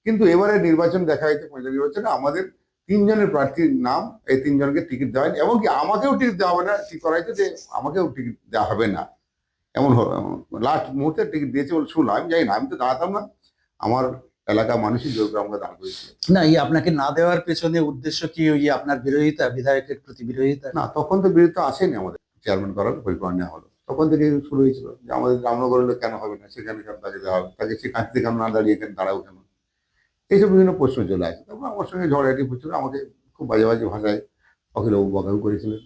কিন্তু এবারে নির্বাচন দেখা যাচ্ছে, পঞ্চায়েত নির্বাচনে আমাদের তিনজনের প্রার্থীর নাম, এই তিনজনকে টিকিট দেওয়া হয়নি, এবং কি আমাকেও টিকিট দেওয়া হবে না, ঠিক করা হয়েছে যে আমাকেও টিকিট দেওয়া হবে না। এমন লাস্ট মুহূর্তে টিকিট দিয়েছে বলে শুনলাম, আমি জানি না, আমি তো দাঁড়াতাম না, আমার এলাকার মানুষই জোর করে আমাকে দাঁড় করেছিল। না, আপনাকে না দেওয়ার পেছনে উদ্দেশ্য কি ওই আপনার বিরোধিতা, বিধায়কের প্রতি বিরোধিতা? না, তখন তো বিরোধিতা আসেনি, আমাদের চেয়ারম্যান করার পরিকল্পনা নেওয়া হলো, তখন থেকে শুরু হয়েছিল যে আমাদের রামনগর হলে কেন হবে না, সেখানে কেন তাকে দেওয়া হবে, তাকে সেখান থেকে কেন না দাঁড়িয়ে এখানে দাঁড়াবো কেন, এইসব বিভিন্ন প্রশ্ন চলে আসে। তারপর আমার সঙ্গে ঝড়াঝাটি প্রচুর, আমাকে খুব বাজে বাজে ভাষায় অখিলবাবু বকাও করেছিলেন।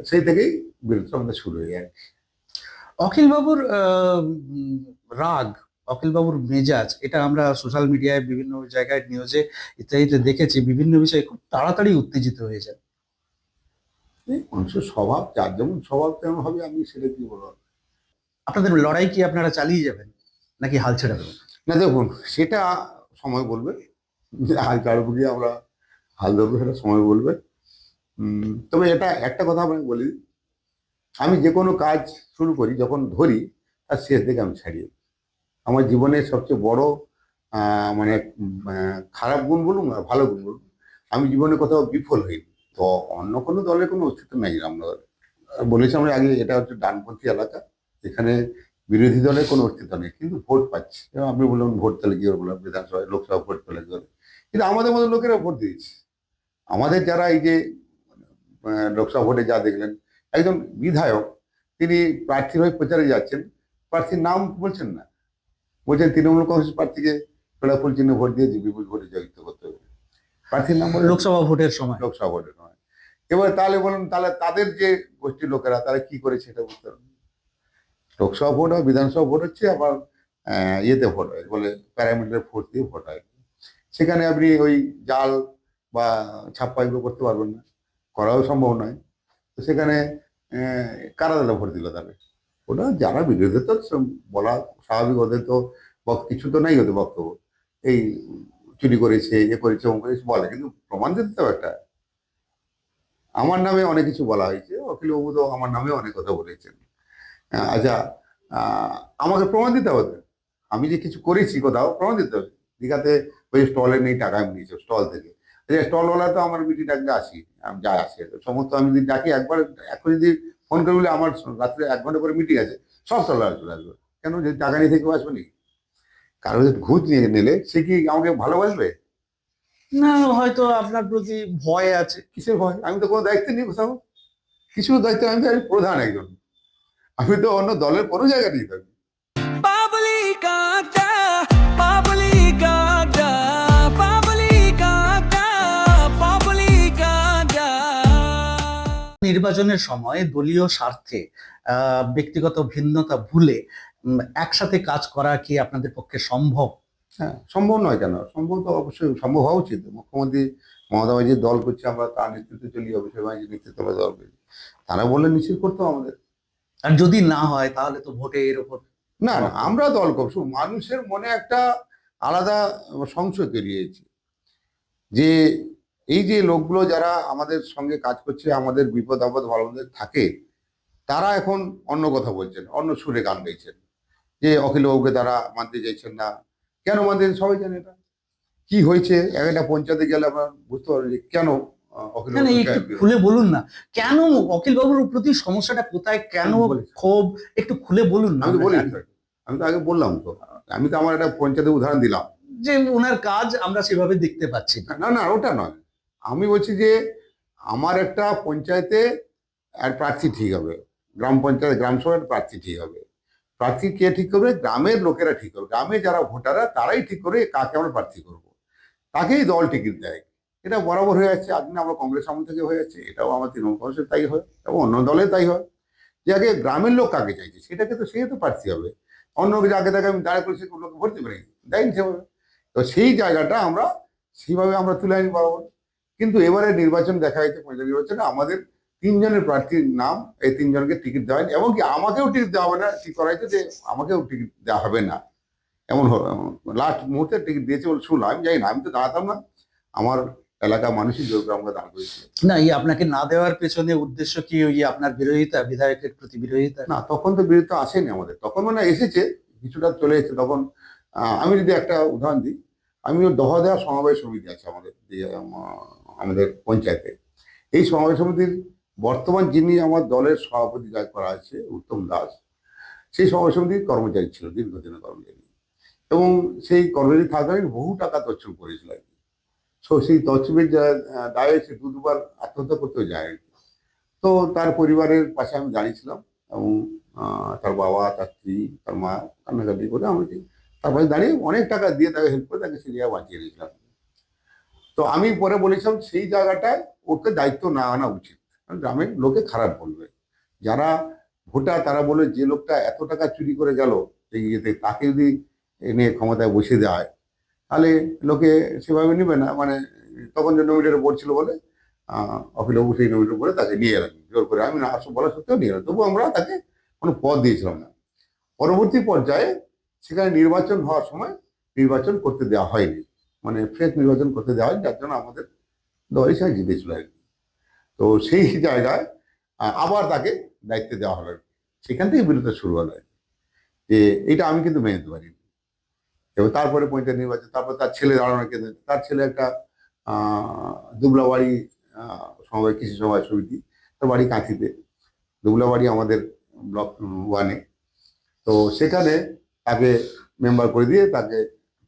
সেই থেকেই বিরোধিতা আমাদের শুরু হয়ে যায়। অখিল বাবুর রাগ, অখিল বাবুর মেজাজ, এটা আমরা সোশ্যাল মিডিয়ায় বিভিন্ন জায়গায় নিউজে ইত্যাদিতে দেখেছি, বিভিন্ন বিষয়ে খুব তাড়াতাড়ি উত্তেজিত হয়ে যায়। মানুষের স্বভাব, যার যেমন স্বভাব তেমন হবে, আমি সেটা কি বলবো। আপনাদের লড়াই কি আপনারা চালিয়ে যাবেন নাকি হাল ছেড়ে দেবেন? না দেখুন, সেটা সময় বলবে, যে হাল ছাড়বো কি আমরা হাল ধরবো, সেটা সময় বলবে। তবে এটা একটা কথা আমি বলি, আমি যে কোনো কাজ শুরু করি, যখন ধরি তার শেষ দিকে আমি ছাড়িয়ে, আমার জীবনের সবচেয়ে বড় মানে খারাপ গুণ বলুন আর ভালো গুণ বলুন, আমি জীবনে কোথাও বিফল হইনি। তো অন্য কোনো দলের কোনো অস্তিত্ব নেই রামনগর। বলেছি আমরা আগে, এটা হচ্ছে ডানপন্থী এলাকা, এখানে বিরোধী দলের কোনো অস্তিত্ব নেই, কিন্তু ভোট পাচ্ছে। এবং আপনি বললেন ভোট পেলে কি বললাম, বিধানসভায় লোকসভা ভোট পেলে কি হবে, কিন্তু আমাদের মতো লোকেরা ভোট দিয়েছে। আমাদের যারা এই যে লোকসভা ভোটে যা দেখলেন, একজন বিধায়ক তিনি প্রার্থীর হয়ে প্রচারে যাচ্ছেন, প্রার্থীর নাম বলছেন না, বলছেন তৃণমূল কংগ্রেস প্রার্থীকে গোলাপ ফুল চিহ্ন ভোট দিয়ে বিপুল ভোটে জয়যুক্ত করতে হবে, প্রার্থীর নাম বলে লোকসভা ভোটের সময়। লোকসভা ভোটের নয়। এবার তাহলে বলুন, তাহলে তাদের যে গোষ্ঠীর লোকেরা তারা কি করেছে এটা বুঝতে পারবেন। লোকসভা ভোট হয়, বিধানসভা ভোট হচ্ছে আবার ইয়েতে ভোট হয়, বলে প্যারামিটার ভোট দিয়ে ভোট হয়। সেখানে আপনি ওই জাল বা ছাপ্পা এগুলো করতে পারবেন না, করাও সম্ভব নয়। তো সেখানে কারা দলে ভোট দিল তাহলে, ওটা যারা বিরোধী তো বলা স্বাভাবিক, ওদের তো কিছু তো নাই ওদের বক্তব্য, এই চুরি করেছে, এ করেছে, ও করেছে বলে, কিন্তু প্রমাণ দিতে তো একটা। আমার নামে অনেক কিছু বলা হয়েছে, অখিলবাবু তো আমার নামে অনেক কথা বলেছেন। আচ্ছা, আমাকে প্রমাণ দিতে হবে, আমি যে কিছু করেছি কোথাও প্রমাণ দিতে হবে। দীঘাতে ওই স্টলে নেই, টাকা আমি নিয়েছি স্টল থেকে, স্টলওয়ালা তো আমার মিটিং ডাকলে আসি, আমি যা আসে সমস্ত, আমি যদি ডাকি একবার, এখন যদি ফোন করে বলে আমার রাত্রে 1 ঘন্টা করে মিটিং আছে, সব স্টলওয়ালা চলে আসবে। কেন, যদি টাকা নিয়ে থেকে আসবে নি? কারো যদি ঘুষ নিয়ে নিলে সে কি আমাকে ভালোবাসবে? না, হয়তো আপনার প্রতি ভয় আছে। কিসের ভয়? আমি তো কোনো দায়িত্ব নেই কোথাও, কিছু দায়িত্ব, আমি তো প্রধান একজন, আমি তো অন্য দলের কোনো জায়গা নিয়ে থাকি। নির্বাচনের সময় দলীয় স্বার্থে ব্যক্তিগত ভিন্নতা ভুলে একসাথে কাজ করা কি আপনাদের পক্ষে সম্ভব? হ্যাঁ, সম্ভব নয় কেন, সম্ভব তো অবশ্যই, সম্ভব হওয়া উচিত। মুখ্যমন্ত্রী মমতা ব্যানার্জি দল করছে, আমরা তার নেতৃত্বে চলি, অভিষেক ব্যানার্জির নেতৃত্বে আমরা দল করি, তারা বললে নিশ্চিত করতে হবে আমাদের। আর যদি না হয় তাহলে তো ভোটের উপর। না না, আমরা দল করব, মানুষের মনে একটা আলাদা সংশয় তৈরি হয়েছে যে এই যে লোকগুলো যারা আমাদের সঙ্গে কাজ করছে, আমাদের বিপদ আপদ ভালো মন্দের থাকে, তারা এখন অন্য কথা বলছেন, অন্য সুরে গান গাইছেন, যে অখিলবাবুকে তারা মানতে চাইছেন না। কেন মানতে চাইছেন? সবাই জানে এটা কি হয়েছে। একটা পঞ্চায়েতে গেলে আমরা বুঝতে পারবো যে কেন না, একটু খুলে বলুন না, কেন অখিল বাবুর প্রতি সমস্যাটা কোথায়, কেন ক্ষোভ, একটু খুলে বলুন না। আমি তো বলি, আমি তো আগে বললাম তো, আমি তো আমার একটা পঞ্চায়েতের উদাহরণ দিলাম যে ওনার কাজ আমরা সেভাবে দেখতে পাচ্ছি না। না না, ওটা নয়, আমি বলছি যে আমার একটা পঞ্চায়েতে আর প্রার্থী ঠিক হবে, গ্রাম পঞ্চায়েত গ্রাম সভার প্রার্থী ঠিক হবে। প্রার্থী কে ঠিক করবে? গ্রামের লোকেরা ঠিক করবে, গ্রামে যারা ভোটাররা তারাই ঠিক করে কাকে আমরা প্রার্থী করব, তাকেই দল টিকিট দেয়। এটা বরাবর হয়ে যাচ্ছে, আজ আমরা কংগ্রেস আমল থেকে হয়ে যাচ্ছে, এটাও আমার তৃণমূল কংগ্রেসের তাই হয়, এবং অন্য দলে তাই হয়, যে আগে গ্রামের লোক কাকে চাইছে সেটাকে তো সে তো প্রার্থী হবে। অন্য যাকে তাকে আমি দাঁড়া করেছি, লোক ভর্তি করে দেয়নি সেভাবে। তো সেই জায়গাটা আমরা সেইভাবে আমরা তুলে আনি বরাবর। কিন্তু এবারে নির্বাচন দেখা যাচ্ছে, পঞ্চায়েত নির্বাচনে আমাদের তিনজনের প্রার্থীর নাম, এই তিনজনকে টিকিট দেওয়া হয়নি, এবং কি আমাকেও টিকিট দেওয়া হবে না, ঠিক করা হয়েছে যে আমাকেও টিকিট দেওয়া হবে না। এমন লাস্ট মুহূর্তে টিকিট দিয়েছে বলে শুনলাম, আমি জানি না, আমি তো দাঁড়াতাম না, আমার এলাকার মানুষই জোর করে আমাকে দাঁড় করেছিল। না, আপনাকে না দেওয়ার পেছনে উদ্দেশ্য কি ওই আপনার বিরোধিতা, বিধায়কের প্রতি বিরোধিতা? না, তখন তো বিরোধিতা আসেনি আমাদের, তখন মানে এসেছে কিছুটা চলে এসেছে, তখন আমি যদি একটা উদাহরণ দিই, আমিও দহদা সমবায় সমিতি আছে আমাদের আমাদের পঞ্চায়েতে। এই সমবায় সমিতির বর্তমান যিনি আমার দলের সভাপতি যা করা আছে উত্তম দাস, সেই সমবায় সমিতির কর্মচারী ছিল, দীর্ঘদিনের কর্মচারী, এবং সেই কর্মচারী থাকাকালীন বহু টাকা তছরূপ করেছিল আর কি। তো সেই তছরূপের যা দায়ে সে দুবার আত্মহত্যা করতেও যায় আর কি। তো তার পরিবারের পাশে আমি দাঁড়িয়েছিলাম, এবং তার বাবা, তার স্ত্রী, তার মা কান্নাকাটি করে আমাকে তার পাশে দাঁড়িয়ে অনেক টাকা দিয়ে তাকে হেল্প করে তাকে সেই জায়গায় বাঁচিয়ে দিয়েছিলাম। তো আমি পরে বলেছিলাম সেই জায়গাটায় ওকে দায়িত্ব না আনা উচিত, কারণ গ্রামের লোকে খারাপ বলবে, যারা ভোটার তারা বলে যে লোকটা এত টাকা চুরি করে গেল এই ইয়েতে, তাকে যদি এনে ক্ষমতায় বসিয়ে দেওয়া হয় তাহলে লোকে সেভাবে নেবে না। মানে তখন যে নমিনেটের বোর্ড ছিল বলে অখিলবাবু সেই নমিনেটের বোর্ডে তাকে নিয়ে এলেন জোর করে, আমি না আসব বলা সত্ত্বেও নিয়ে এলেন, তবু আমরা তাকে কোনো পদ দিয়েছিলাম না। পরবর্তী পর্যায়ে সেখানে নির্বাচন হওয়ার সময় নির্বাচন করতে দেওয়া হয়নি, মানে ফ্রেশ নির্বাচন করতে দেওয়া হয়নি, যার জন্য আমাদের দলই সে জিতেছিল আর কি। তো সেই জায়গায় আবার তাকে দায়িত্ব দেওয়া হলো আর কি। সেখান থেকে বিরোধটা শুরু হলো আর কি। যে এটা আমি কিন্তু মেনে নিতে পারিনি। এবং তারপরে পঞ্চায়েত নির্বাচন, তারপর তার ছেলে দাঁড়ানো কেন্দ্র, তার ছেলে একটা দুবলাবাড়ি সমবায় কৃষি সমবায় সমিতি, তার বাড়ি কাঁথিতে, দুবলাবাড়ি আমাদের ব্লক 1-এ। তো সেখানে তাকে মেম্বার করে দিয়ে তাকে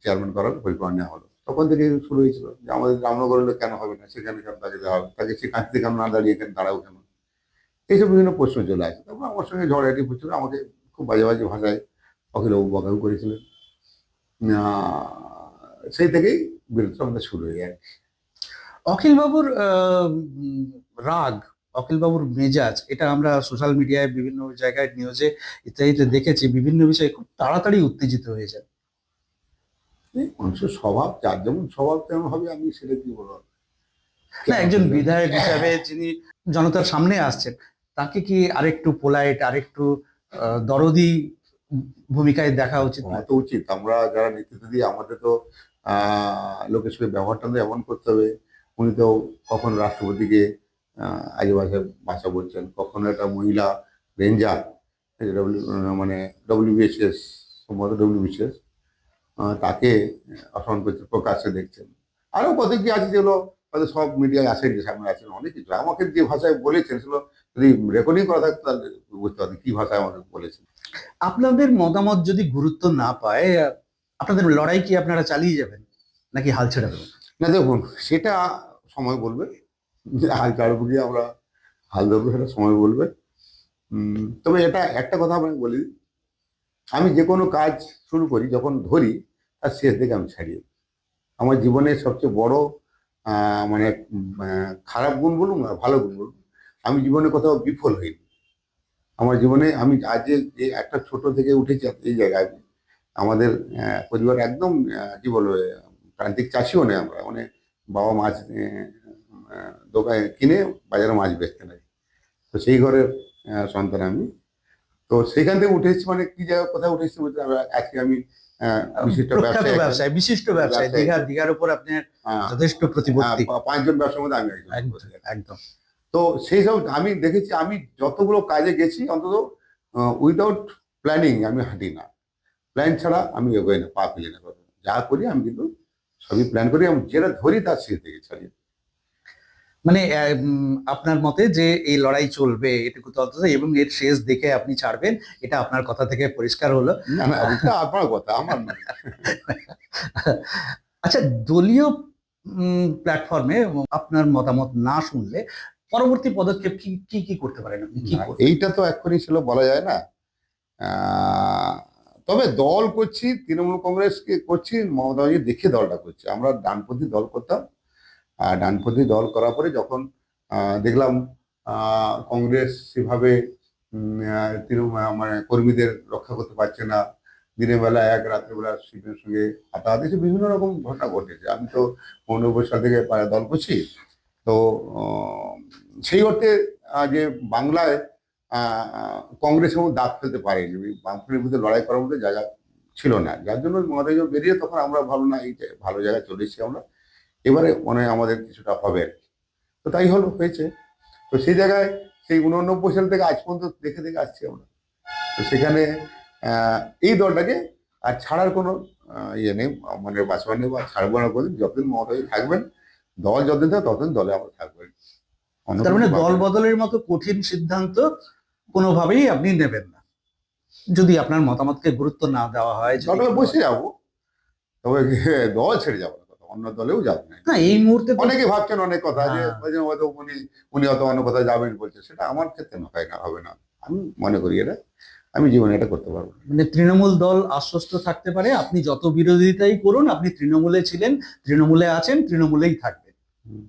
চেয়ারম্যান করার পরিকল্পনা নেওয়া হলো। তখন থেকে শুরু হয়েছিল যে আমাদের রামনগর হলে কেন হবে না, সেখানে কেন তাকে দেওয়া হবে, তাকে সে কাঁথিতে কেন না দাঁড়িয়ে এখানে দাঁড়াও কেন, এইসব বিভিন্ন প্রশ্ন চলে আসে। তারপর আমার সঙ্গে ঝড়াঝাটি হচ্ছিল, আমাকে খুব বাজে বাজে ভাষায় অখিলবাবু বকাবকি করেছিলেন। সেই থেকেই বিরোধটা আমাদের শুরু হয়ে যায়। অখিল বাবুর রাগ, অখিল বাবুর মেজাজ, এটা আমরা সোশ্যাল মিডিয়ায় বিভিন্ন জায়গায় নিউজে ইত্যাদিতে দেখেছি, বিভিন্ন বিষয়ে খুব তাড়াতাড়ি উত্তেজিত হয়ে যায়। এই মানুষের স্বভাব, যার যেমন স্বভাব তেমন হবে, আমি সেটা কি বলবো। না, একজন বিধায়ক হিসাবে যিনি জনতার সামনে আসছেন, তাকে কি আরেকটু পোলাইট, আরেকটু দরদি ভূমিকায় দেখা উচিত না? তো উচিত, আমরা যারা নেতৃত্ব দিই আমাদের তো লোকের সঙ্গে ব্যবহারটা তো এমন করতে হবে। উনি তো কখন রাষ্ট্রপতিকে আজে বাজে ভাষা বলছেন, কখনো একটা মহিলা রেঞ্জার, মানে ডব্লিউবিএসএস, সম্ভবত ডব্লিউবিসিএস, তাকে অসম্মান করছে, প্রকাশ্যে দেখছেন। আরো কত কি আছে যেগুলো হয়তো সব মিডিয়ায় আসেন, যে সামনে আসেন, অনেক কিছু আমাকে যে ভাষায় বলেছেন সেগুলো যদি রেকর্ডিং করা থাকতো তাহলে বুঝতে পারতেন কি ভাষায় আমাকে বলেছেন। আপনাদের মতামত যদি গুরুত্ব না পায়, আপনাদের লড়াই কি আপনারা চালিয়ে যাবেন নাকি হাল ছেড়ে দেবেন? না দেখুন, সেটা সময় বলবে, যে হাল ছাড়বো কি আমরা হাল ধরবো সেটা সময় বলবে। তবে এটা একটা কথা আমি বলি, আমি যে কোনো কাজ শুরু করি যখন ধরি তার শেষ দিকে আমি ছাড়িয়ে দিই। আমার জীবনের সবচেয়ে বড় মানে খারাপ গুণ বলুন আর ভালো গুণ বলুন, আমি জীবনে কোথাও বিফল হইনি। আমার জীবনে আমি আজ যে একটা ছোট থেকে উঠেছি এই জায়গায়, আমাদের পরিবার একদম কি বলবো, প্রান্তিক চাষিও নেই আমরা, মানে বাবা মাছ দোকানে কিনে বাজারে মাছ বেচতে নাই। তো সেই ঘরের সন্তান আমি। তো সেখান থেকে উঠে এসেছি, মানে কি জায়গা কোথায় উঠে এসেছি বলতে আজকে আমি বিশিষ্ট প্রখ্যাত ব্যবসায়ী, ব্যবসায়, বিশিষ্ট ব্যবসায়, ব্যবসায়ী, দীঘার উপর আপনার আহ, যথেষ্ট প্রতিপত্তি। 5জন ব্যবসার মধ্যে আমি একজন। একদম একদম। তো সেই সব আমি দেখেছি, আমি যতগুলো কাজে গেছি অন্তত উইদাউট প্ল্যানিং আমি হাঁটি না, প্ল্যান ছাড়া আমি এগোই না, পা ফেলি না। যা করি আমি কিন্তু সবই প্ল্যান করি, আমি যেটা ধরি তার শেষ থেকে ছাড়ি। মানে আপনার মতে যে এই লড়াই চলবে এটুকু তথ্য, এবং এর শেষ দেখে আপনি ছাড়বেন, এটা আপনার কথা থেকে পরিষ্কার হলো। না না, ওটা আপনার কথা, আমার নয়। আচ্ছা, দলীয় প্ল্যাটফর্মে আপনার মতামত না শুনলে পরবর্তী পদক্ষেপ কি কি কি করতে পারেন, আপনি কি না, করবেন? এইটা তো এক্ষুনি ছিল বলা যায় না। আহ, তবে দল করছি, তৃণমূল কংগ্রেসকে করছি, মমতা ব্যানার্জি দেখে দলটা করছে। আমরা ডানপন্থী দল করতাম, আর ডানপন্থী দল করার পরে যখন দেখলাম কংগ্রেস সেভাবে মানে কর্মীদের রক্ষা করতে পারছে না, দিনের বেলা এক, রাত্রেবেলা সিপিএমের সঙ্গে হাতাহাতি, বিভিন্ন রকম ঘটনা ঘটেছে। আমি তো 89 সাল থেকে দল করছি। তো আহ, সেই অর্থে যে বাংলায় কংগ্রেস এবং দাগ ফেলতে পারেনি, বামফ্রন্টের মধ্যে লড়াই করার মধ্যে জায়গা ছিল না, যার জন্য মমতা বেরিয়ে তখন আমরা ভাবলাম না, এই যে ভালো জায়গায় চলে এসেছি আমরা, এবারে মনে হয় আমাদের কিছুটা হবে আর কি। তো তাই হলো, হয়েছে। তো সেই জায়গায় সেই 89 সাল থেকে আজ পর্যন্ত দেখে দেখে আসছি আমরা। তো সেখানে এই দলটাকে আর ছাড়ার কোনো ইয়ে নেই, মানে বাঁচবার নেই বা ছাড়বো না কোনদিন। যতদিন মমতাজি থাকবেন, দল যতদিন থাকবে ততদিন দলে আমরা থাকবেন। অন্য তার কিছু মানে দল ভাববেন না। বদলের মতো কঠিন সিদ্ধান্ত কোনোভাবেই আপনি নেবেন না, যদি আপনার মতামতকে গুরুত্ব না দেওয়া হয়, যদি দলে কোনো বসে যাবো, তবে দল ছেড়ে যাবো না, কথা অন্য দলেও যাবো না। না এই মুহূর্তে তো অনেকে ভাবছেন অনেক কথা যে হ্যাঁ, বলছেন হয়তো উনি উনি হয়তো অন্য কোথাও যাবেন বলছে, সেটা আমার ক্ষেত্রে না, হয় না, হবে না। আমি মনে করি এটা, আমি জীবনে এটা করতে পারবো না। মানে তৃণমূল দল আশ্বস্ত থাকতে পারে আপনি যত বিরোধিতাই করুন, আপনি তৃণমূলে ছিলেন, তৃণমূলে আছেন, তৃণমূলেই থাকবেন। হুম।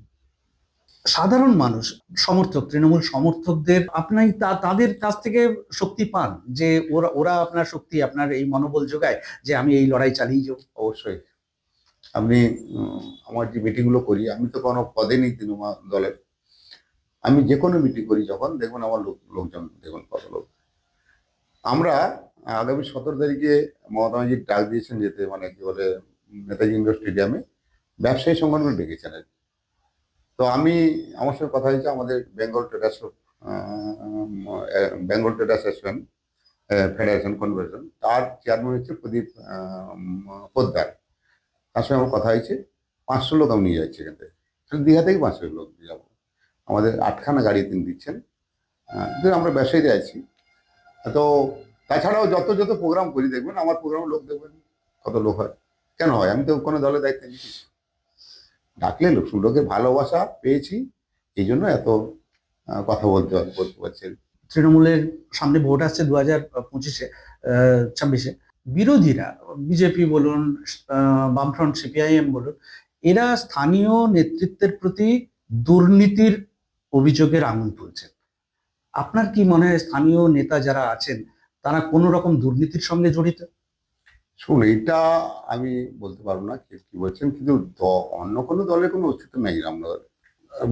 সাধারণ মানুষ, সমর্থক, তৃণমূল সমর্থকদের আপনি তাদের কাছ থেকে শক্তি পান, যে ওরা ওরা আপনার শক্তি, আপনার এই মনোবল যোগায় যে আমি এই লড়াই চালিয়ে যাবো। অবশ্যই। আপনি আমার যে মিটিংগুলো করি, আমি তো কোনো পদে নেই তৃণমূল দলের। আমি যে কোনো মিটিং করি যখন, দেখুন আমার লোকজন দেখুন কত লোক। আমরা আগামী 17 তারিখে মমতা ব্যানার্জি ডাক দিয়েছেন যেতে, মানে কি বলে, নেতাজি ইন্ডোর স্টেডিয়ামে ব্যবসায়ী সংগঠন ডেকেছেন আর কি। তো আমি, আমার সঙ্গে কথা হয়েছে আমাদের Bengal traders association federation convention, তার চেয়ারম্যান হচ্ছে প্রদীপ পোদ্দার। তার সঙ্গে আমার কথা হয়েছে, 500 লোক আমি নিয়ে যাচ্ছি এখান থেকে। তাহলে দীঘা থেকে 500 লোক নিয়ে যাবো। আমাদের 8খানা গাড়ি তিনি দিচ্ছেন। কিন্তু আমরা ব্যবসায়ীতে আছি। তো তাছাড়াও যত যত প্রোগ্রাম করি দেখবেন, আমার প্রোগ্রামে লোক দেখবেন কত লোক হয়। কেন হয়? আমি তো কোনো দলের দায়িত্ব নিচ্ছি। ডাকলে লোকের ভালোবাসা পেয়েছি, এই জন্য এত কথা বলতে পারছি। তৃণমূলের সামনে ভোট আসছে 2025-এ, 26-এ। বিরোধীরা, বিজেপি বলুন, বামফ্রন্ট সিপিআইএম বলুন, এরা স্থানীয় নেতৃত্বের প্রতি দুর্নীতির অভিযোগের আঙুল তুলছেন। আপনার কি মনে হয় স্থানীয় নেতা যারা আছেন তারা কোনো রকম দুর্নীতির সঙ্গে জড়িত? শুনুন, এটা আমি বলতে পারবো না কে কি বলছেন, কিন্তু অন্য কোনো দলের কোনো অস্তিত্ব নেই। আমরা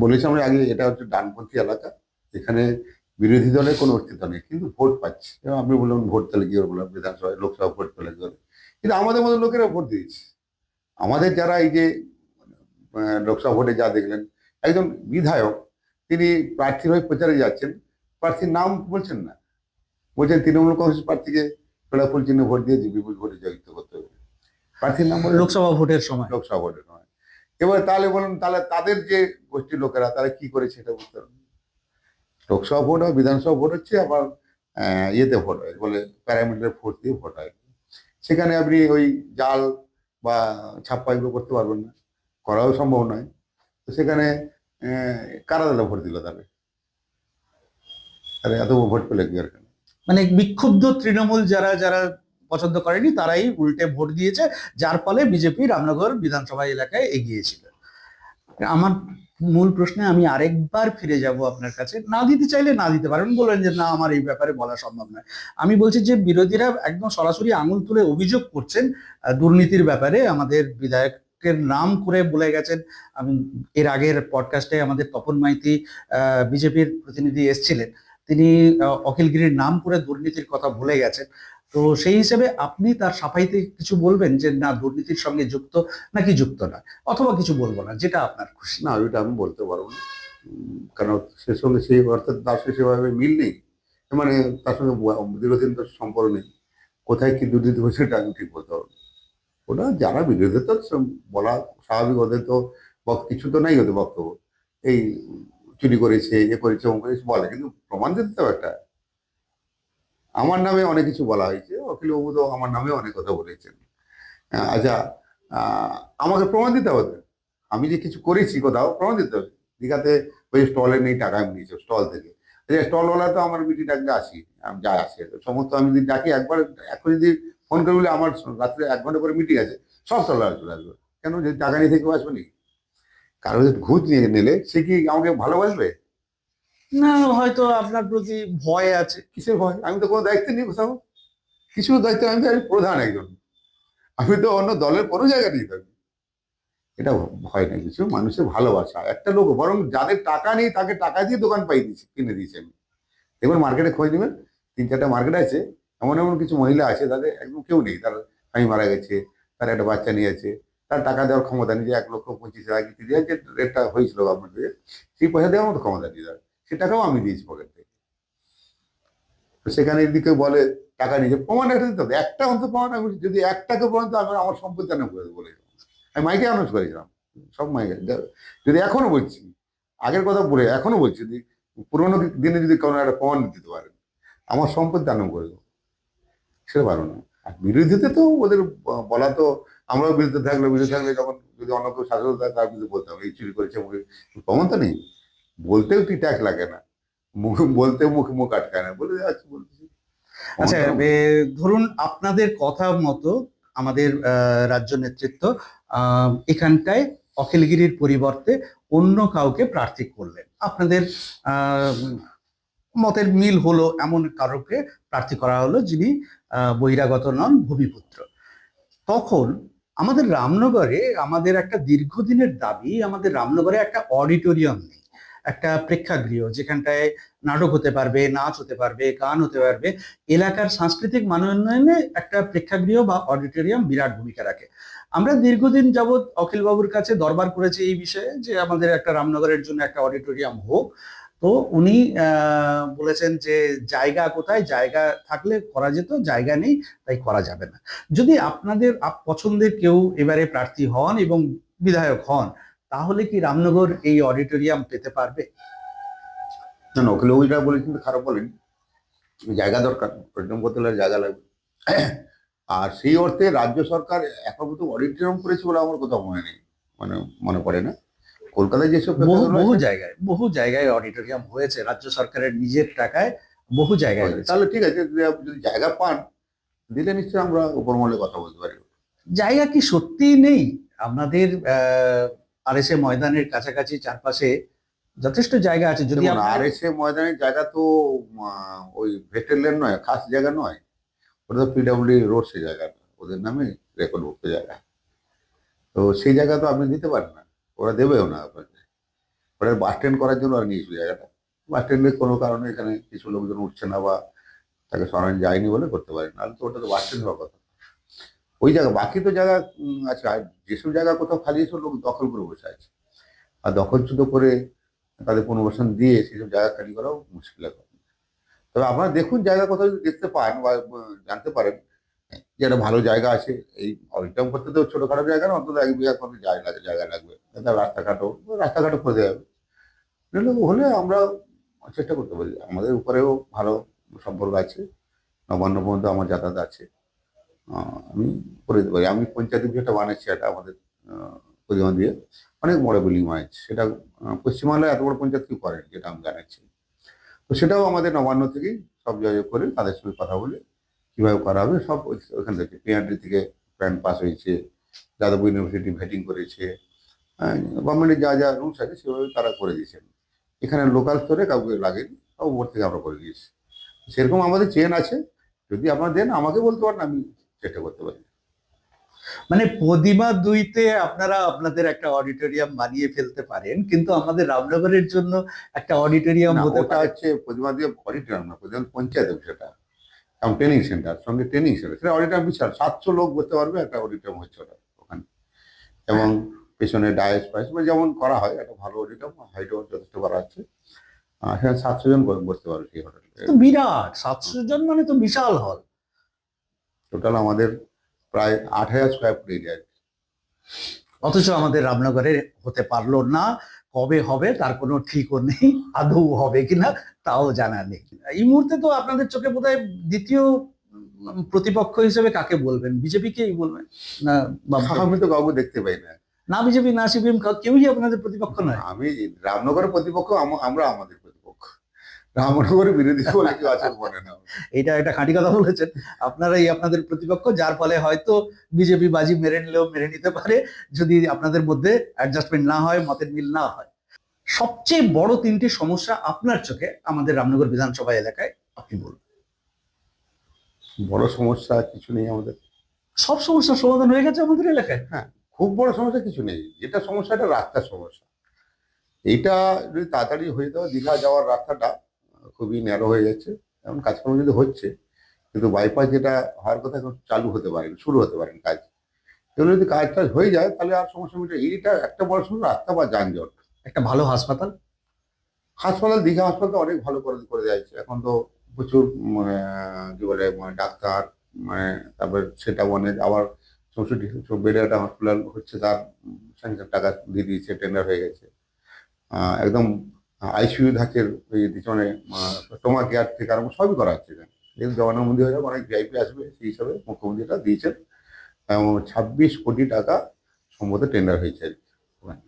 বলেছি আমরা আগে, এটা হচ্ছে ডানপন্থী এলাকা, এখানে বিরোধী দলের কোনো অস্তিত্ব নেই, কিন্তু ভোট পাচ্ছে। এবং আপনি বললেন ভোট পেলে কি করে, বললাম বিধানসভায় লোকসভা ভোট পেলে কি করে, কিন্তু আমাদের মতো লোকেরা ভোট দিয়েছে। আমাদের যারা এই যে লোকসভা ভোটে যা দেখলেন, একজন বিধায়ক তিনি প্রার্থীর হয়ে প্রচারে যাচ্ছেন, প্রার্থীর নাম বলছেন না, বলছেন তৃণমূল কংগ্রেস প্রার্থীকে ফেলাফুল চিহ্নে ভোট দিয়ে বিপুল ভোটে জয়যুক্ত করতে হবে। প্রার্থীর নাম বলে লোকসভা ভোটের সময় লোকসভা ভোটে নয়। এবার তাহলে বলুন, তাহলে তাদের যে গোষ্ঠীর লোকেরা তারা কি করেছে এটা বুঝতে পারবেন। লোকসভা ভোট হয়, বিধানসভা ভোট হচ্ছে আবার ইয়েতে ভোট হয়, বলে প্যারামিটার ভোট দিয়ে ভোট হয়। সেখানে আপনি ওই জাল বা ছাপ্পা এগুলো করতে পারবেন না, করাও সম্ভব নয়। তো সেখানে কারা দলে ভোট দিল তাহলে? তাহলে এত ভোট পেলে কি আর? মানে বিক্ষুব্ধ তৃণমূল যারা যারা পছন্দ করেনি তারাই উল্টে ভোট দিয়েছে, যার ফলে বিজেপি রামনগর বিধানসভা এলাকায় এগিয়েছিল। আমার মূল প্রশ্নে আমি আরেকবার ফিরে যাব আপনার কাছে। না দিতে চাইলে না দিতে পারেন, বললেন যে না আমার এই ব্যাপারে বলা সম্ভব নয়। আমি বলছি যে বিরোধীরা একদম সরাসরি আঙুল তুলে অভিযোগ করছেন দুর্নীতির ব্যাপারে, আমাদের বিধায়কের নাম করে বলে গেছেন। আমি এর আগের পডকাস্টে আমাদের তপন মাইতি বিজেপির প্রতিনিধি এসছিলেন, তিনি অখিলগিরির নাম করে দুর্নীতির কথা ভুলে গেছেন। তো সেই হিসেবে আপনি তার সাফাইতে কিছু বলবেন যে না দুর্নীতির সঙ্গে যুক্ত নাকি যুক্ত না, অথবা কিছু বলবো না, যেটা আপনার খুশি। না, ওইটা আমি বলতে পারবো না। কারণ সে সঙ্গে সেই অর্থাৎ তার সঙ্গে সেভাবে মিল নেই, মানে তার সঙ্গে দীর্ঘদিন তো সম্পর্ক নেই। কোথায় কি দুর্নীতি হয়েছে সেটা আমি ঠিক বলতে পারবো না। ওটা যারা বিরোধী তো বলা স্বাভাবিক, ওদের তো কিছু তো নাই ওদের বক্তব্য, এই চুরি করেছে, এ করেছে, ও করেছে বলে, কিন্তু প্রমাণ দিতে তো একটা। আমার নামে অনেক কিছু বলা হয়েছে, অখিলবাবু তো আমার নামে অনেক কথা বলেছেন। আচ্ছা, আমাকে প্রমাণ দিতে হবে। আমি যে কিছু করেছি কোথাও প্রমাণ দিতে হবে। দীঘাতে ওই স্টলে নেই টাকা আমি নিয়েছি স্টল থেকে। স্টলওয়ালা তো আমার মিটিং ডাকলে আসি, আমি যা আসে সমস্ত, আমি যদি ডাকি একবার, এখন যদি ফোন করে বলে আমার রাত্রে 1 ঘন্টা পরে মিটিং আছে, সব স্টলওয়ালা চলে আসবে। কেন? যদি টাকা নিয়ে থেকে আসবে নি? কারো যদি ঘুষ নিয়ে নিলে সে কি আমাকে ভালোবাসবে? না, হয়তো আপনার প্রতি ভয় আছে। কিসের ভয়? আমি তো কোনো দায়িত্ব নিই কোথাও, কিছু দায়িত্ব, আমি তো প্রধান একজন, আমি তো অন্য দলের কোনো জায়গা নিয়ে থাকি। এটা ভয় না কিছু, মানুষের ভালোবাসা। একটা লোক, বরং যাদের টাকা নেই তাকে টাকা দিয়ে দোকান পাই দিচ্ছি, কিনে দিয়েছি আমি। দেখবেন মার্কেটে খোঁজ নেবেন, 3-4টা মার্কেট আছে, এমন এমন কিছু মহিলা আছে তাদের একদম কেউ নেই, তার স্বামী মারা গেছে, তার একটা বাচ্চা নিয়েছে, তার টাকা দেওয়ার ক্ষমতা নেই, যে 1,25,000 কি 30,000 যে রেটটা হয়েছিল গভর্নমেন্ট থেকে, সেই পয়সা দেওয়ার মতো ক্ষমতা নেই তার। সে টাকাও আমি দিয়েছি পকেট থেকে। তো সেখানে এদিকে বলে টাকা নিয়ে প্রমাণ একটা দিতে হবে, একটা অন্তত প্রমাণ। আমি যদি একটাকে প্রমাণ তো আমি আমার সম্পত্তি আনা করে বলে আমি মাইকে অ্যানাউন্স করেছিলাম, সব মাইকে। যদি এখনো বলছি, আগের কথা বলে এখনো বলছি, যদি পুরোনো দিনে যদি কোনো একটা প্রমাণ দিতে পারেন আমার সম্পত্তি দান করে দেবো, সেটা পারো না। আর বিরোধীতে তো ওদের বলা তো, আমরাও বিরুদ্ধে থাকলে যখন যদি অন্য কেউ শাসক থাকে তার বিরুদ্ধে বলতে হবে এই চুরি করেছে, মুখে প্রমাণ তো নেই, বলতেও কি ট্যাক্স লাগে না, মুখ বলতেও মুখে মুখ আটকায় না, বলে যাচ্ছে বলতেছি। আচ্ছা, ধরুন আপনাদের কথা মতো আমাদের রাজ্য নেতৃত্ব এখানটায় অখিলগিরির পরিবর্তে অন্য কাউকে প্রার্থী করলেন, আপনাদের আহ, মতের মিল হলো এমন কারোকে প্রার্থী করা হলো যিনি বহিরাগত নন, ভূমিপুত্র। তখন আমাদের রামনগরে আমাদের একটা দীর্ঘদিনের দাবি, আমাদের রামনগরে একটা অডিটোরিয়াম নেই, একটা প্রেক্ষাগৃহ যেখানটায় নাটক হতে পারবে, নাচ হতে পারবে, গান হতে পারবে। এলাকার সাংস্কৃতিক মানোন্নয়নে একটা প্রেক্ষাগৃহ বা অডিটোরিয়াম বিরাট ভূমিকা রাখে। আমরা দীর্ঘদিন যাবৎ অখিল বাবুর কাছে দরবার করেছি এই বিষয়ে যে আমাদের একটা রামনগরের জন্য একটা অডিটোরিয়াম হোক। তো উনি বলেছেন যে জায়গা কোথায়, জায়গা থাকলে করা যেত, জায়গা নেই তাই করা যাবে না। যদি আপনাদের পছন্দের কেউ এবারে প্রার্থী হন এবং বিধায়ক হন, তাহলে কি রামনগর এই অডিটোরিয়াম পেতে পারবে? না না, ওখানে ওইটা বলে কিন্তু খারাপ বলেন, জায়গা দরকার, পরিশ্রম করতে হলে জায়গা লাগবে। আর সেই অর্থে রাজ্য সরকার এখন তো অডিটোরিয়াম করেছে বলে আমার কোথাও মনে নেই, মানে মনে পড়ে না। কলকাতায় যেসব বহু জায়গায় অডিটোরিয়াম হয়েছে রাজ্য সরকারের নিজের টাকায়, বহু জায়গায় হয়েছে। তাহলে ঠিক আছে, যদি জায়গা পান দিলে নিশ্চয়ই আমরা উপর মহলে কথা বলতে পারি। জায়গা কি সত্যিই নেই আপনাদের আরএসএ ময়দানের কাছাকাছি চারপাশে? যথেষ্ট জায়গা আছে। যদি আরএসএ ময়দানের জায়গা তো ওই ভেটের ল্যান্ড নয়, খাস জায়গা নয়, ওটা তো পিডব্লিউডি রোড, সে জায়গা ওদের নামে রেকর্ডভুক্ত জায়গা। তো সেই জায়গা তো আপনি দিতে পারেন না, ওরা দেবেও না আপনাকে। ওরা বাস স্ট্যান্ড করার জন্য আর নিয়েছিল জায়গাটা, বাস স্ট্যান্ডে কোনো কারণে এখানে কিছু লোকজন উঠছে না বা তাকে সরানো যায়নি বলে করতে পারে, নাহলে তো ওটা তো বাস স্ট্যান্ড হওয়ার কথা। ওই জায়গা, বাকি তো জায়গা আছে। আর যেসব জায়গা কোথাও খালি এসব লোক দখল করে বসে আছে, আর দখলচ্যুত করে তাদের পুনর্বাসন দিয়ে সেসব জায়গা খালি করাও মুশকিল এখন। তবে আপনারা দেখুন জায়গা কোথাও যদি দেখতে পান বা জানতে পারেন যে একটা ভালো জায়গা আছে, এই অডিটাম করতে তো ছোটখাটো জায়গা না, অন্তত 1 বিঘা করে জায়গা লাগবে, রাস্তাঘাটও করে দেওয়া যাবে। হলে আমরা চেষ্টা করতে পারি। আমাদের উপরেও ভালো সম্পর্ক আছে, নবান্ন পর্যন্ত আমার যাতায়াত আছে, আমি করে দিতে পারি। আমি পঞ্চায়েত যেটা বানাচ্ছি, এটা আমাদের পরিমাণ দিয়ে অনেক বড় বিল্ডিং বানাচ্ছি, সেটা পশ্চিমবাংলায় এত বড় পঞ্চায়েত কেউ করেন যেটা আমি জানাচ্ছি। তো সেটাও আমাদের নবান্ন থেকেই সব যোগাযোগ করে তাদের সঙ্গে কথা বলে কীভাবে করা হবে, সব ওইখান থেকে পিআরডি থেকে প্ল্যান পাস হয়েছে, যাদবপুর ইউনিভার্সিটি ভেটিং করেছে, গভর্নমেন্টের যা যা রুলস আছে সেভাবে তারা করে দিয়েছেন। এখানে লোকাল স্তরে কাউকে লাগেনি, সব উপর থেকে আমরা করে দিয়েছি। সেরকম আমাদের চেন আছে, যদি আপনারা দেন আমাকে বলতে পারেন, আমি চেষ্টা করতে পারি। মানে প্রতিমা দুইতে আপনারা আপনাদের একটা অডিটোরিয়াম বানিয়ে ফেলতে পারেন, কিন্তু আমাদের রামনগরের জন্য একটা অডিটোরিয়াম হতে ওটা পারে। হচ্ছে প্রতিমা দিয়ে অডিটোরিয়াম না, প্রতিমা পঞ্চায়েত সেটা, কারণ ট্রেনিং সেন্টার সঙ্গে ট্রেনিং সেন্টার, সেটা অডিটোরিয়াম বিশাল, 700 লোক বসতে পারবে একটা অডিটোরিয়াম হচ্ছে ওটা ওখানে। এবং পেছনে ডায়াস ফাইস যেমন করা হয়, একটা ভালো অডিটোরিয়াম, হাইটও যথেষ্ট করা আছে, সেখানে 700 জন বসতে পারবে সেই হোটেলে। তো বিরাট, 700 জন মানে তো বিশাল হল। টোটাল আমাদের প্রায় 8,000 স্কোয়ার ফুট এরিয়া। অথচ আমাদের রামনগরে হতে পারলো না। কবে হবে তার কোনো ঠিকও নেই, আদৌ হবে কিনা তাও জানা নেই। এই মুহূর্তে তো আপনাদের চোখে বোধহয় দ্বিতীয় প্রতিপক্ষ হিসেবে কাকে বলবেন? বিজেপিকেই বলবেন না? আমি তো কাউকে দেখতে পাই না, না বিজেপি না সিপিএম, কেউই আপনাদের প্রতিপক্ষ নয়। আমি রামনগরের প্রতিপক্ষ, আমরা আমাদের প্রতিপক্ষ, রামনগরের বিরোধী বলে কেউ আছে মনে না। এটা একটা খাঁটি কথা বলেছেন। আপনারাই আপনাদের প্রতিপক্ষ, যার ফলে হয়তো বিজেপি বাজি মেরে নিলেও মেরে নিতে পারে যদি আপনাদের মধ্যে অ্যাডজাস্টমেন্ট না হয়, মতের মিল না হয়। সবচেয়ে বড় 3টি সমস্যা আপনার চোখে আমাদের রামনগর বিধানসভা এলাকায় আপনি বলুন। বড় সমস্যা কিছু নেই আমাদের, সব সমস্যার সমাধান হয়ে গেছে আমাদের এলাকায়। হ্যাঁ, খুব বড় সমস্যা কিছু নেই। যেটা সমস্যাটা রাস্তার সমস্যা, এইটা যদি তাড়াতাড়ি হয়ে যাওয়া, দীঘা যাওয়ার রাস্তাটা খুবই ন্যারো হয়ে যাচ্ছে, এমন কাজকর্ম যদি হচ্ছে, কিন্তু বাইপাস যেটা হওয়ার কথা এখন চালু হতে পারেন, শুরু হতে পারেন কাজ। এগুলো যদি কাজ টাজ হয়ে যায় তাহলে আর সমস্যা মিটে। এইটা একটা বড় সমস্যা, রাস্তা বা যানজট। একটা ভালো হাসপাতাল, দীঘা হাসপাতাল অনেক ভালো করে দেওয়া হয়েছে, এখন তো প্রচুর মানে কি বলে মানে ডাক্তার, মানে তারপর সেটা অনেক আবার 64 বেডের একটা হসপিটাল হচ্ছে, তার স্যাংশন টাকা দিয়ে দিয়েছে, টেন্ডার হয়ে গেছে। একদম আইসিইউ ধাঁচের হয়ে দিচ্ছে, মানে স্টোমাক কেয়ার থেকে আরম্ভ সবই করা হচ্ছে এখানে। যেহেতু জগন্নাথ মন্দির হয়ে যাবে, অনেক ভিআইপি আসবে, সেই হিসাবে মুখ্যমন্ত্রীটা দিয়েছেন। 26 কোটি টাকা সম্ভবত টেন্ডার হয়েছে আর কি ওখানে।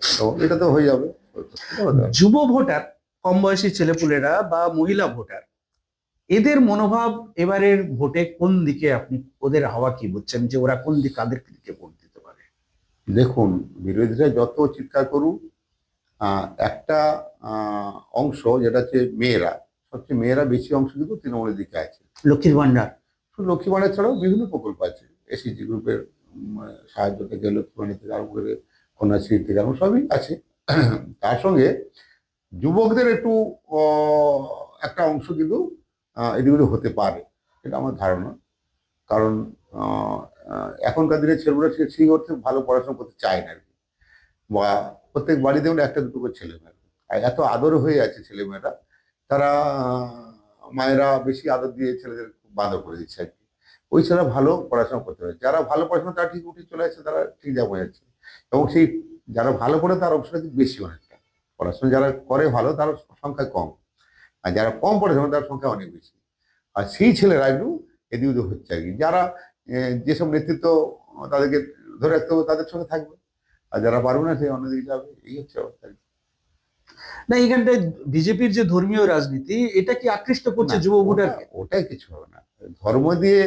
তো এটা তো হয়ে যাবে, এটা হতে হবে। যুব ভোটার, কম বয়সী ছেলেপুলেরা বা মহিলা ভোটার, এদের মনোভাব এবারের ভোটে কোন দিকে, আপনি ওদের হাওয়া কি বুঝছেন যে ওরা কোন দিকে, কাদের দিকে ভোট দিতে পারে? দেখুন, বিরোধীরা যত চিৎকার করুক, একটা অংশ যেটা হচ্ছে মেয়েরা, সবচেয়ে মেয়েরা বেশি অংশ কিন্তু তৃণমূলের দিকে আছে। লক্ষ্মীর ভান্ডার, শুধু লক্ষ্মী ভাণ্ডার ছাড়াও বিভিন্ন প্রকল্প আছে, এসএইচজি গ্রুপের সাহায্য থেকে লক্ষ্মী ভাণ্ডার থেকে আরম্ভ করে কন্যাশ্রী থেকে আরম্ভ সবই আছে। তার সঙ্গে যুবকদের একটু একটা অংশ কিন্তু এদিক ওদিক হতে পারে, এটা আমার ধারণা। কারণ আহ, এখনকার দিনে ছেলেমেয়েরা সেই অর্থে ভালো পড়াশোনা করতে চায় না আর কি। বা প্রত্যেক বাড়িতে যেমন একটা দুটো করে ছেলে মেয়ে, আর এত আদর হয়ে আছে ছেলেমেয়েরা, তারা মায়েরা বেশি আদর দিয়ে ছেলেদের বাঁদর করে দিচ্ছে আর কি। ওই ছেলেরা ভালো পড়াশোনা করতে পারে, যারা ভালো পড়াশোনা তারা ঠিক উঠে চলে আসছে, তারা ঠিক যা বোঝা যাচ্ছে। এবং সেই যারা ভালো পড়ে তার অংশটা কিন্তু বেশি অনেকটা, পড়াশোনা যারা করে ভালো তার সংখ্যা কম, আর যারা কম পড়াশোনা তার সংখ্যা অনেক বেশি। আর সেই ছেলেরা একটু এদিক ওদিক হচ্ছে আর কি। যারা যেসব নেতৃত্ব তাদেরকে ধরে রাখতে হবে তাদের সঙ্গে থাকবে, আর যারা পারবে না সে অন্যদিকে যাবে, এই হচ্ছে অবস্থা আর কি। না এইখানটায় বিজেপির যে ধর্মীয় রাজনীতি, এটা কি আকৃষ্ট করছে না, যুব ওটা ভোটারকে? ওটাই কিছু হবে না। ধর্ম দিয়ে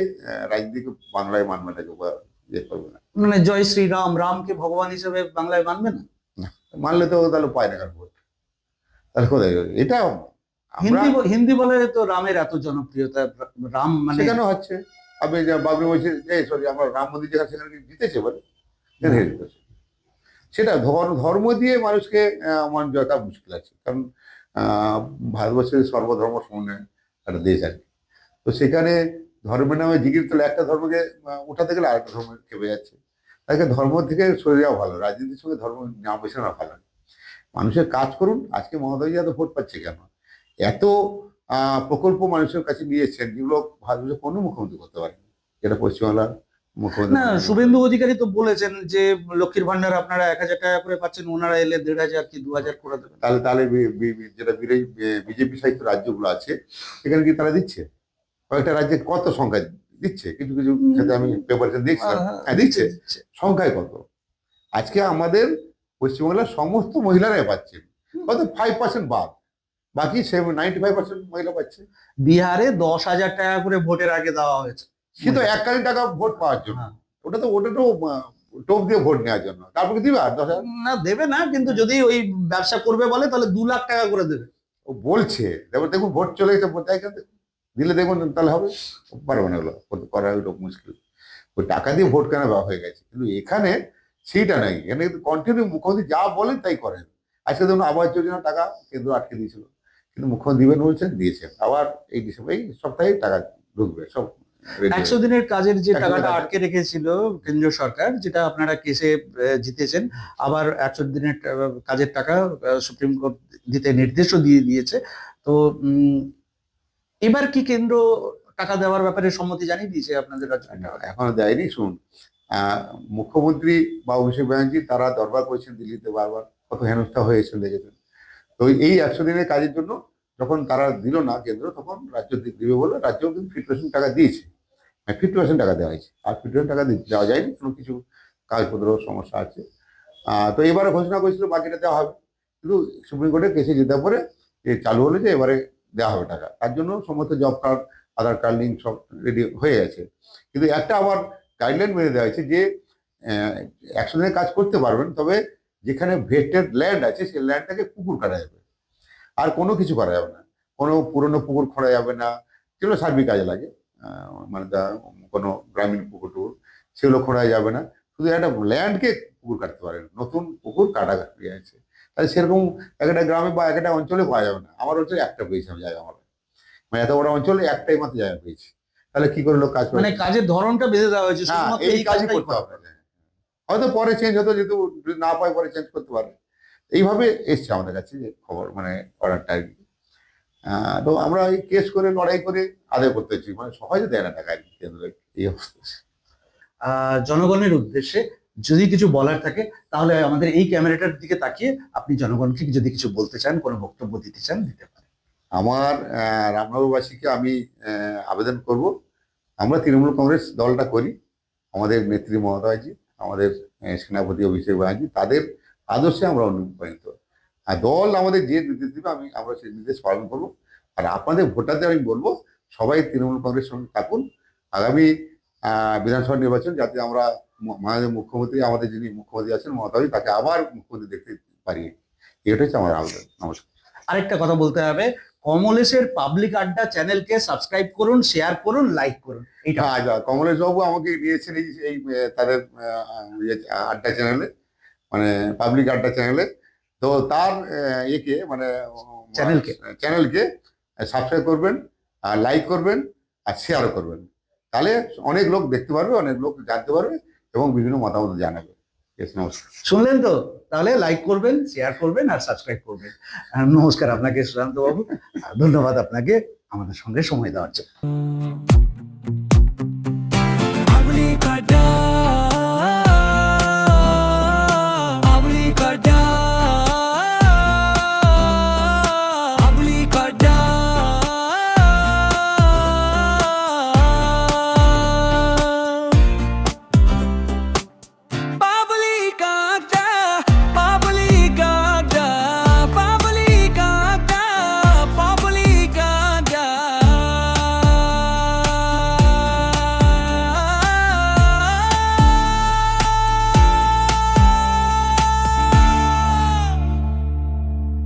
রাজনীতিকে বাংলায় মানবেটাকে ইয়ে করবে না। মানে জয় শ্রীরাম, রামকে ভগবান হিসেবে বাংলায় মানবে না? না, মানলে তো তাহলে পায় না কার ভোট, তাহলে কোথায় যাবে? এটা আমরা হিন্দি বলে তো রামের এত জনপ্রিয়তা, রাম মানে সেখানে হচ্ছে। আপনি যে বাবরি মসজিদ, সরি, আমরা রাম মন্দির যেখানে, সেখানে কি জিতেছে বলে? সেখানে হেরে জিতেছে। সেটা ধর্ম দিয়ে মানুষকে মান জয়টা মুশকিল আছে, কারণ আহ, ভারতবর্ষের সর্বধর্ম সমন্বয় একটা দেশ আর কি। তো সেখানে ধর্মের নামে জিগির তোলে, একটা ধর্মকে উঠাতে গেলে আরেকটা ধর্ম খেপে যাচ্ছে। তাকে ধর্ম থেকে সরে যাওয়া ভালো, রাজনীতির সঙ্গে ধর্ম না মেশানো ভালো। মানুষের কাজ করুন। আজকে মমতা এত ভোট পাচ্ছে কেন? এত প্রকল্প মানুষের কাছে নিয়েছেন যেগুলো ভারতবর্ষের কোনো মুখ্যমন্ত্রী করতে পারেনি, যেটা পশ্চিমবাংলার মুখ্যমন্ত্রী না, শুভেন্দু অধিকারী তো বলেছেন যে লক্ষ্মীর ভান্ডার আপনারা 1,000 টাকা করে পাচ্ছেন, ওনারা এলে 1,500 কি 2,000 করে দেবেন। তাহলে তাহলে যেটা বিজেপি শাসিত রাজ্যগুলো আছে সেখানে কি তারা দিচ্ছে? কয়েকটা রাজ্যে কত সংখ্যায় দিচ্ছে, কিছু কিছু ক্ষেত্রে আমি পেপারে দেখছিলাম, হ্যাঁ দিচ্ছে। দিচ্ছে। সংখ্যায় কত? আজকে আমাদের পশ্চিমবাংলার সমস্ত মহিলারাই পাচ্ছেন, কত 5% বাদ, বাকি 95% মহিলা পাচ্ছে। বিহারে 10,000 টাকা করে ভোটের আগে দেওয়া হয়েছে। সে তো এককালীন টাকা ভোট পাওয়ার জন্য, হ্যাঁ। ওটা তো টোপ দিয়ে ভোট নেওয়ার জন্য, তারপরে দিবে আর 10,000। না দেবে না, কিন্তু যদি ওই ব্যবসা করবে বলে তাহলে 2,00,000 টাকা করে দেবে। ও বলছে, তারপর দেখুন ভোট চলে গেছে, তাই দিলে দেখুন তাহলে হবে, পারবে না, ওগুলো করা ওইটা মুশকিল। ওই টাকা দিয়ে ভোট কেনা দেওয়া হয়ে গেছে, কিন্তু এখানে সেইটা নাই। এখানে কিন্তু কন্টিনিউ মুখ্যমন্ত্রী যা বলেন তাই করেন। আজকে ধরুন আবাস যোজনার টাকা কেন্দ্র আটকে দিয়েছিল, কিন্তু মুখ্যমন্ত্রী দিবেন বলছেন, দিয়েছেন। আবার এই ডিসেম্বর, এই সপ্তাহে টাকা ঢুকবে সব ready হয়ে 100 দিনের কাজের যে 100 টাকাটা টাকা। আটকে রেখেছিল কেন্দ্রীয় সরকার, যেটা আপনারা কেসে জিতেছেন, আবার 100 দিনের কাজের টাকা সুপ্রিম কোর্ট দিতে নির্দেশও দিয়ে দিয়েছে। তো এবার কি কেন্দ্র টাকা দেওয়ার ব্যাপারে সম্মতি জানিয়ে দিয়েছে আপনাদের রাজ্য? না, এখনো দেয়নি। শুনুন, আহ, মুখ্যমন্ত্রী বা অভিষেক ব্যানার্জি তারা দরবার করেছেন দিল্লিতে বারবার, কত হেনস্থা হয়েছেন দেখেছেন। তো এই 100 দিনের কাজের জন্য যখন তারা দিল না কেন্দ্র, তখন রাজ্য দিবে বলে রাজ্য কিন্তু 50% টাকা দিয়েছে, 50% টাকা দেওয়া হয়েছে, আর 50% টাকা দেওয়া যায়নি, কোনো কিছু কাগজপত্র সমস্যা আছে। তো এবারে ঘোষণা করেছিল বাকিটা দেওয়া হবে, কিন্তু সুপ্রিম কোর্টে কেসে যেতে পরে চালু হলো যে এবারে দেওয়া হবে টাকা। তার জন্য সমস্ত জব কার্ড, আধার কার্ড লিঙ্ক সব রেডি হয়ে গেছে। কিন্তু একটা আবার গাইডলাইন মেনে দেওয়া হয়েছে যে 100 দিনের কাজ করতে পারবেন, তবে যেখানে ভেটেড ল্যান্ড আছে সেই ল্যান্ডটাকে পুকুর কাটা যাবে, আর কোনো কিছু করা যাবে না। কোনো পুরনো পুকুর খোঁড়া যাবে না, যেগুলো সার্বিক কাজে লাগে, মানে কোনো গ্রামীণ পুকুর টুকুর সেগুলো খোঁড়া যাবে না। শুধু একটা ল্যান্ডকে পুকুর কাটতে পারেন, নতুন পুকুর কাটা আছে। তাহলে সেরকম একটা গ্রামে বা একটা অঞ্চলে পাওয়া যাবে না। আমার অঞ্চলে একটা পেয়েছি আমি জায়গা, আমার মানে এত বড় অঞ্চলে একটাই মাত্র জায়গা পেয়েছি। তাহলে কি করে লোক কাজ করে? মানে কাজের ধরনটা বেঁধে দেওয়া হয়েছে, হ্যাঁ, শুধুমাত্র এই এই কাজই কাজটাই করতে করতে হবে। হয়তো পরে চেঞ্জ হতো, যেহেতু যদি না পায় পরে চেঞ্জ করতে পারে। এইভাবে এসছে আমাদের কাছে যে খবর, মানে অর্ডারটা আর কি। তো আমরা এই কেস করে লড়াই করে আদায় করতেছি, মানে সহজে দেয় না টাকা আর কি, কেন্দ্র এই অবস্থা। জনগণের উদ্দেশ্যে যদি কিছু বলার থাকে তাহলে আমাদের এই ক্যামেরাটার দিকে তাকিয়ে আপনি জনগণকে যদি কিছু বলতে চান, কোনো বক্তব্য দিতে চান, দিতে পারেন। আমার রামনগরবাসীকে আমি আবেদন করব, আমরা তৃণমূল কংগ্রেস দলটা করি, আমাদের নেত্রী মমতাজি, আমাদের সেনাপতি অভিষেক ব্যানার্জি, তাদের আদর্শে আমরা অনুপ্রাণিত। আর দল আমাদের যে নির্দেশ দেবে আমরা সেই নির্দেশ পালন করব। আর আপনাদের ভোটারদের আমি বলবো, সবাই তৃণমূল কংগ্রেসের সঙ্গে থাকুন। আগামী বিধানসভা নির্বাচন যাতে আমরা মাননীয় মুখ্যমন্ত্রী, আমাদের যিনি মুখ্যমন্ত্রী আছেন মমতাজি, তাকে আবার মুখ্যমন্ত্রী দেখতে পারি, এটা হচ্ছে আমার আবেদন। নমস্কার। আরেকটা কথা বলতে হবে, কমলেশের পাবলিক আড্ডা চ্যানেলকে সাবস্ক্রাইব করুন, শেয়ার করুন, লাইক করুন। এইটা আচ্ছা, কমলেশ বাবু আমাকে নিয়েছেন এই তাদের আড্ডা চ্যানেলে, মানে পাবলিক আড্ডা চ্যানেলে। তো তার ইয়েকে মানে চ্যানেলকে সাবস্ক্রাইব করবেন, আর লাইক করবেন, আর শেয়ারও করবেন। তাহলে অনেক লোক দেখতে পারবে, অনেক লোক জানতে পারবে এবং বিভিন্ন মতামত জানাবে। নমস্কার। শুনলেন তো? তাহলে লাইক করবেন, শেয়ার করবেন আর সাবস্ক্রাইব করবেন। নমস্কার আপনাকে সুশান্ত বাবু, ধন্যবাদ আপনাকে আমাদের সঙ্গে সময় দেওয়ার জন্য।